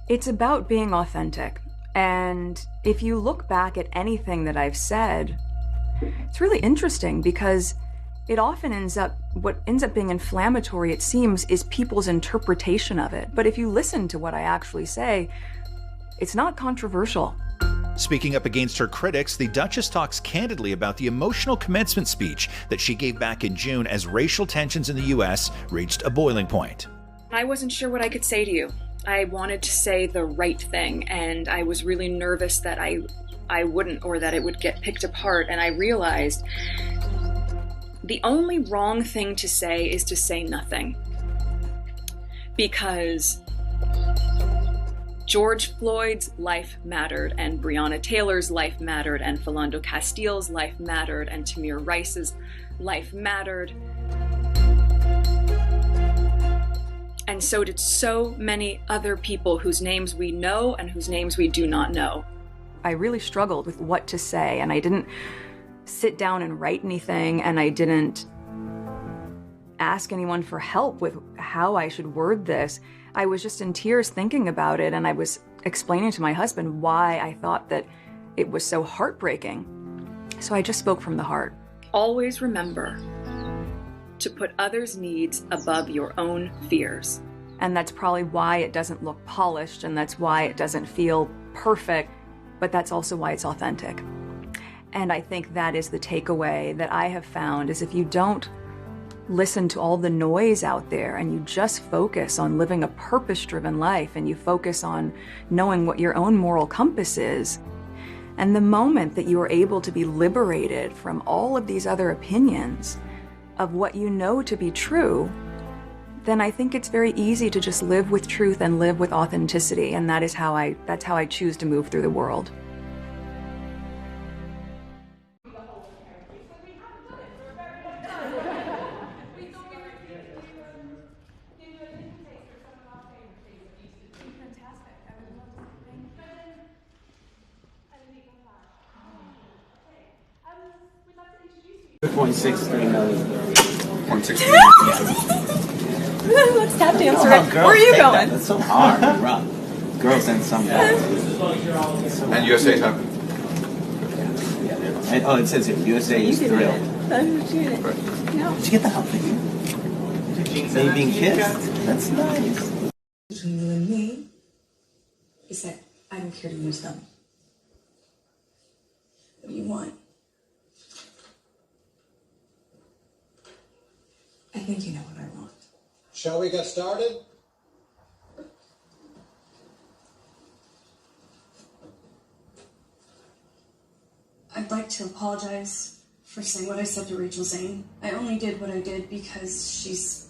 It's about being authentic. And if you look back at anything that I've said, it's really interesting because it often what ends up being inflammatory, it seems, is people's interpretation of it. But if you listen to what I actually say, it's not controversial. Speaking up against her critics, the Duchess talks candidly about the emotional commencement speech that she gave back in June as racial tensions in the U.S. reached a boiling point. I wasn't sure what I could say to you. I wanted to say the right thing, and I was really nervous that I wouldn't, or that it would get picked apart, and I realized the only wrong thing to say is to say nothing. Because George Floyd's life mattered, and Breonna Taylor's life mattered, and Philando Castile's life mattered, and Tamir Rice's life mattered. And so did so many other people whose names we know and whose names we do not know. I really struggled with what to say, and I didn't sit down and write anything, and I didn't ask anyone for help with how I should word this. I was just in tears thinking about it, and I was explaining to my husband why I thought that it was so heartbreaking. So I just spoke from the heart. Always remember to put others' needs above your own fears. And that's probably why it doesn't look polished, and that's why it doesn't feel perfect, but that's also why it's authentic. And I think that is the takeaway that I have found, is if you don't listen to all the noise out there and you just focus on living a purpose-driven life, and you focus on knowing what your own moral compass is, and the moment that you are able to be liberated from all of these other opinions of what you know to be true, then I think it's very easy to just live with truth and live with authenticity, and that's how I choose to move through the world. $0.63 million. Let's tap dance. Oh, Where are you going? That's so hard to run. Girls and some guys. And USA time. And, oh, it says here, USA is thrilled. Did you get the help thing? They being kissed? That's nice. Between you and me is that I don't care to use them. What do you want? I think you know what I want. Shall we get started? I'd like to apologize for saying what I said to Rachel Zane. I only did what I did because she's